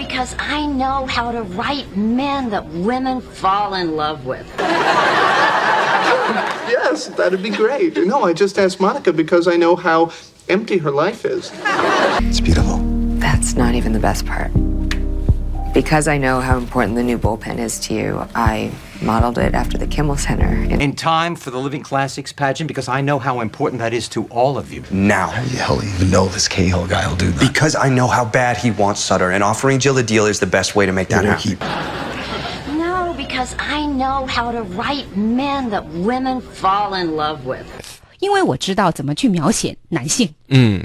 because I know how to write men that women fall in love with. Yes, that'd be great. No, I just asked Monica because I know how empty her life is. It's beautiful. That's not even the best part. Because I know how important the new bullpen is to you, I modeled it after the Kimmel Center. In time for the Living Classics pageant, because I know how important that is to all of you. Now. How the hell do you even know this Cahill guy will do that? Because I know how bad he wants Sutter, and offering Jill a deal is the best way to make that happen. No, because I know how to write men that women fall in love with. 因为我知道怎么去描写男性。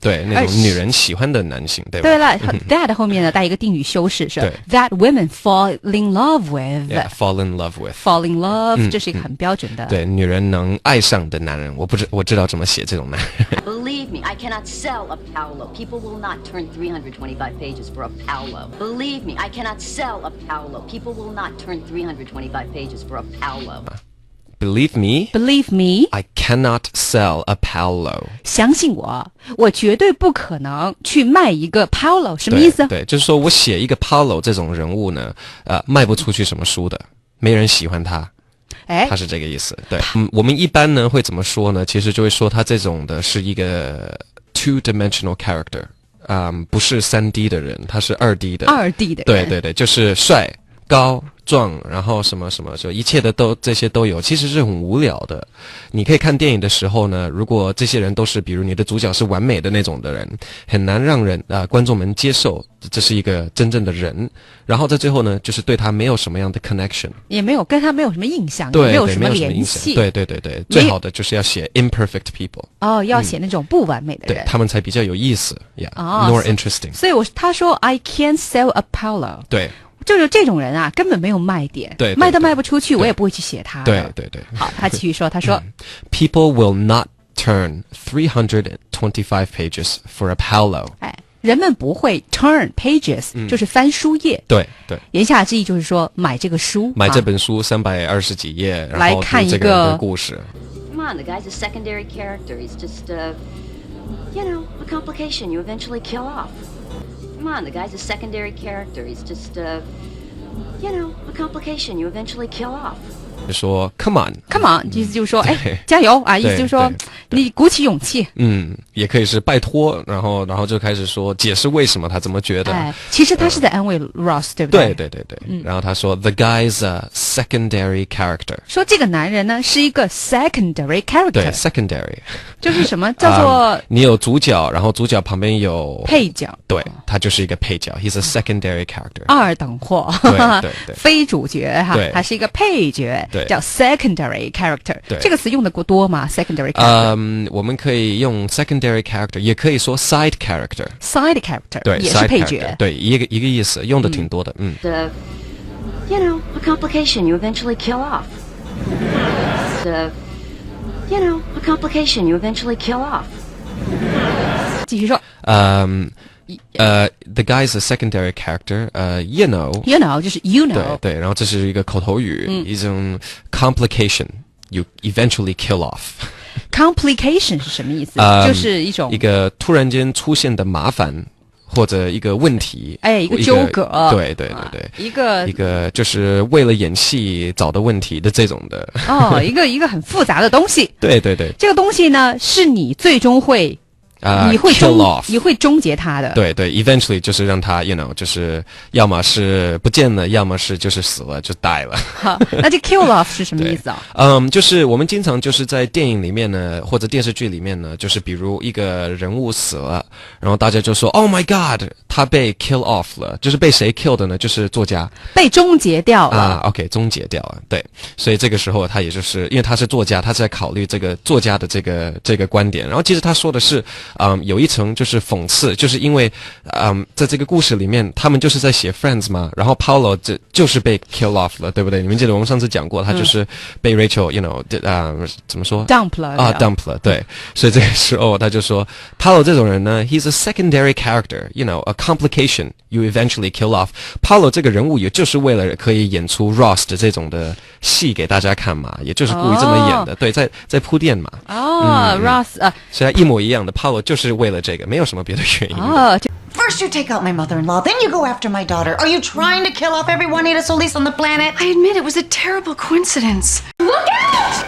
对，那种女人喜欢的男性，对吧？对了，that 后面呢带一个定语修饰是 that women fall in love with。fall in love with。fall in love，这是一个很标准的。对，女人能爱上的男人，我知道怎么写这种男人。Believe me, I cannot sell a Paolo. People will not turn 325 pages for a Paolo. Believe me, I cannot sell a Paolo. People will not turn 325 pages for a Paolo. Believe me, I cannot sell a Paolo. 相信我，我绝对不可能去卖一个 Paolo。什么意思？对，就是说我写一个 Paolo 这种人物呢，卖不出去什么书的，没人喜欢他。他是这个意思。对，我们一般呢会怎么说呢？其实就会说他这种的是一个 two-dimensional character，不是3D 的人，他是2D 的。2D 的人。对，就是帅、高、壮，然后什么什么，就一切的这些都有，其实是很无聊的。你可以看电影的时候呢，如果这些人都是，比如你的主角是完美的那种的人，很难让观众们接受这是一个真正的人。然后在最后呢，就是对他没有什么样的 connection， 也没有跟他没有什么印象，对，也没有什么联系。对，最好的就是要写 imperfect people。要写那种不完美的人，对他们才比较有意思 ，more interesting。所以他说 I can't sell a Paolo。对。就是这种人啊，根本没有卖点，对，卖都卖不出去，我也不会去写他。对。好，他继续说，他说，People will not turn 325 pages for a Paolo。人们不会 turn pages，就是翻书页。对。言下之意就是说，买这个书，买这本书320几页，然后来看一个故事。Come on, the guy's a secondary character. He's just a complication you eventually kill off.Come on, the guy's a secondary character. He's just, a complication you eventually kill off. 就说 Come on， 意思就是说，加油啊！意思就是说，你鼓起勇气。也可以是拜托，然后就开始说解释为什么他这么觉得。其实他是在安慰 Ross， 对不对？对。然后他说 The guy's a secondary character， 说这个男人呢是一个 secondary character。对 ，secondary 就是什么叫做你有主角，然后主角旁边有配角。对，他就是一个配角。He's a secondary character， 二等货。对，非主角哈，他是一个配角。叫 secondary character， 这个词用的多吗 ？secondary character， 我们可以用 secondary character， 也可以说 side character。side character， 对，也是配角。对，一个意思，用的挺多的。A complication you eventually kill off. A complication you eventually kill off. 继续说。The guy's a secondary character. You know 就是 you know。对，然后这是一个口头语，一种 complication you eventually kill off。Complication 是什么意思？就是一个突然间出现的麻烦或者一个问题，一个纠葛。对，一个就是为了演戏找的问题的这种的。一个很复杂的东西。对。这个东西呢，是你最终会。你会终结他的。对 ，eventually 就是让他 就是要么是不见了，要么是就是死了，就 die 了。好，那这 kill off 是什么意思啊？就是我们经常就是在电影里面呢，或者电视剧里面呢，就是比如一个人物死了，然后大家就说 Oh my God， 他被 kill off 了，就是被谁 kill 的呢？就是作家被终结掉了。OK， 终结掉了。对，所以这个时候他也就是因为他是作家，他是在考虑这个作家的这个观点，然后其实他说的是。有一层就是讽刺，就是因为在这个故事里面，他们就是在写 Friends 嘛，然后 Paolo 就是被 kill off 了，对不对？你们记得我们上次讲过，他就是被 Rachel怎么说 dump 了dump 了，对，所以这个时候他就说 Paolo 这种人呢 ，he's a secondary character， a complication you eventually kill off。Paolo 这个人物也就是为了可以演出 Ross 的这种的戏给大家看嘛，也就是故意这么演的，对，在铺垫嘛。Ross 所以他一模一样的 Paolo 就是为了这个，没有什么别的原因。First First you take out my mother-in-law, then you go after my daughter. Are you trying to kill off every Juanita Solis on the planet? I admit it was a terrible coincidence. Look out!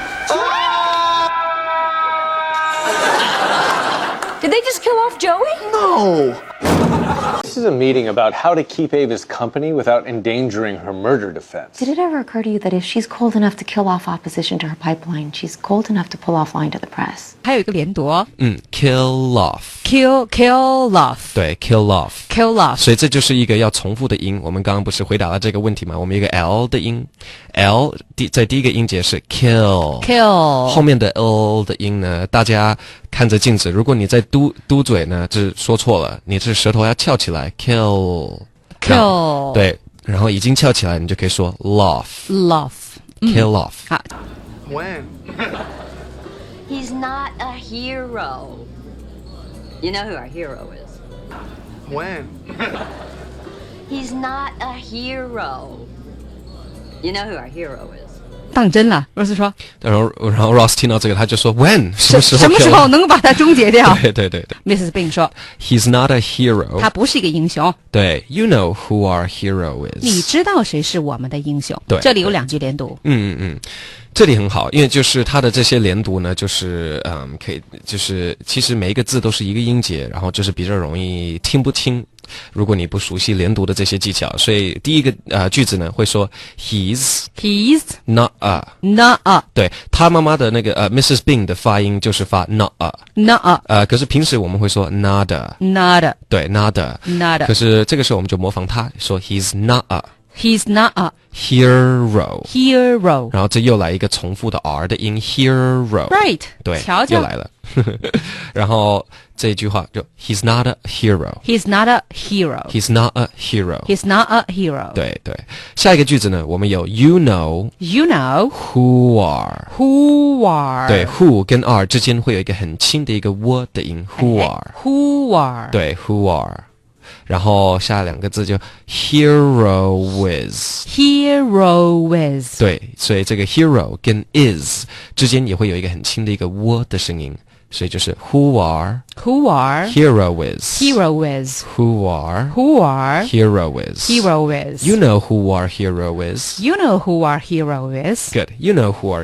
Did they just kill off Joey? No! This is a meeting about how to keep Ava's company without endangering her murder defense. Did it ever occur to you that if she's cold enough to kill off opposition to her pipeline, she's cold enough to pull off lying to the press? 还有一个连读，kill off，kill off，对 ，kill off，kill off，所以这就是一个要重复的音。我们刚刚不是回答了这个问题吗？我们有一个 l 的音 ，l 在第一个音节是 kill， 后面的 l 的音呢，大家看着镜子，如果你在嘟嘴呢，就是说错了，你是舌头要翘起来 kill， 对，然后已经翘起来，你就可以说 kill off。好 When? He's not a hero. You know who our hero is. When? He's not a hero. You know who our hero is. 当真了，Ross 说，然后 Ross 听到这个，他就说 When 什么时候？什么时候能够把它终结掉？对Mrs. Bing 说 ，He's not a hero. 他不是一个英雄。对 ，You know who our hero is. 你知道谁是我们的英雄？对，这里有两句连读。这里很好，因为就是它的这些连读呢，就是可以就是其实每一个字都是一个音节，然后就是比较容易听不清。如果你不熟悉连读的这些技巧，所以第一个句子呢会说 he's not a， 对，他妈妈的那个Mrs. Bing 的发音就是发 not a， 可是平时我们会说 nada， 对 nada， 可是这个时候我们就模仿他说 he's not a hero， 然后这又来一个重复的 r 的音 hero， right， 对，瞧瞧又来了然后这一句话就 he's not a hero， He's not a hero， He's not a hero， He's not a hero。对，下一个句子呢，我们有 you know who are， 对 who 跟 are 之间会有一个很轻的一个 w 的音 who are， 对 who are， 然后下两个字就 hero with， 对，所以这个 hero 跟 is 之间也会有一个很轻的一个 w 的声音，所以就是 who are hero with who are hero with you know who are hero with good you know who are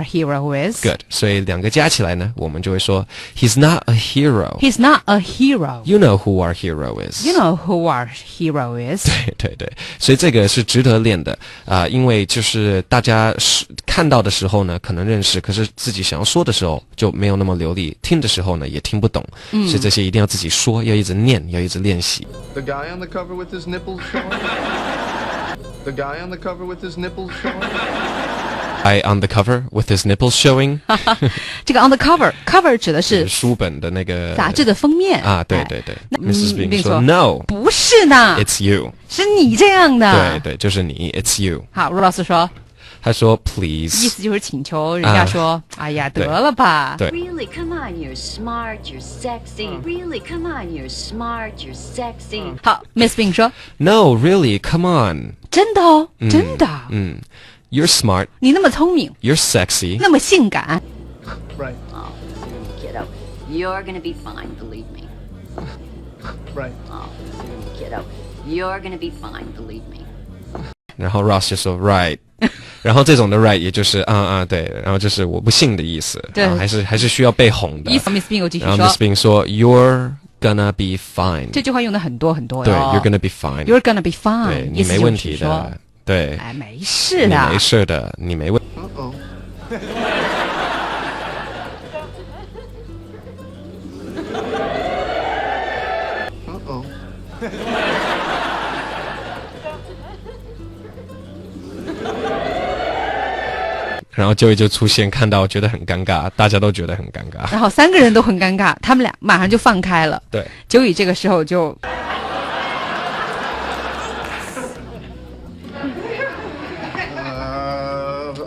hero with good 所以两个加起来呢，我们就会说 he's not a hero you know who are hero is 对，所以这个是值得练的因为就是大家看到的时候呢可能认识，可是自己想要说的时候就没有那么流利，听的时候呢也听不懂，所以这些一定要自己说，要一直念，要一直练习。 The guy on the cover with his nipples showing? The guy on the cover with his nipples showing? I on the cover with his nipples showing 这个 on the cover 指的是书本的那个杂志的封面啊，对Mrs. Bing 说 No 不是呢 It's you 是你这样的，对，就是你 It's you 好，卢老师说他说 Please 意思就是请求人家说哎呀得了吧，对 Really, come on, you're smart, you're sexy. Really, come on, you're smart, you're sexy. 好 Miss Bing 说 No really come on 真的哦，真的You're smart 你那么聪明 You're sexy 那么性感 Right. Oh, kiddo, you're gonna be fine, believe me. Right. Oh, kiddo, you're gonna be fine, believe me. 然后 Ross 就说 Right 然后这种的 right 也就是对，然后就是我不信的意思，对，还是需要被哄的。意思 Miss Bing 又继续说，然后 Miss Bing 说 You're gonna be fine， 这句话用的很多很多对 You're gonna be fine， You're gonna be fine， 对你没问题的，对，哎，没事的，你没事的，你没问。Uh-oh. Uh-oh. 然后Joey就出现，看到觉得很尴尬，大家都觉得很尴尬。然后三个人都很尴尬，他们俩马上就放开了。对，Joey这个时候就。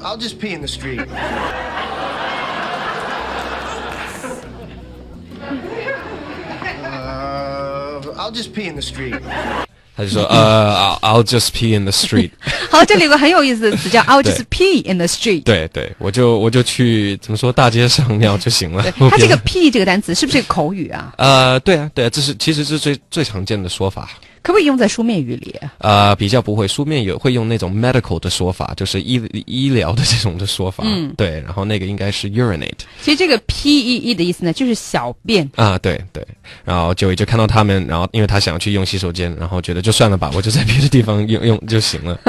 I'll just pee in the street. I'll just pee in the street. 他就说I'll just pee in the street 好，这里有个很有意思的词叫 I'll just pee in the street 对对，我就去怎么说大街上尿就行了。它这个 pee 这个单词是不是口语啊？对啊，这是其实是最常见的说法。可不可以用在书面语里？比较不会，书面有会用那种 medical 的说法，就是医疗的这种的说法。对，然后那个应该是 urinate。其实这个 pee 的意思呢，就是小便啊，对对。然后就看到他们，然后因为他想要去用洗手间，然后觉得就算了吧，我就在别的地方用就行了。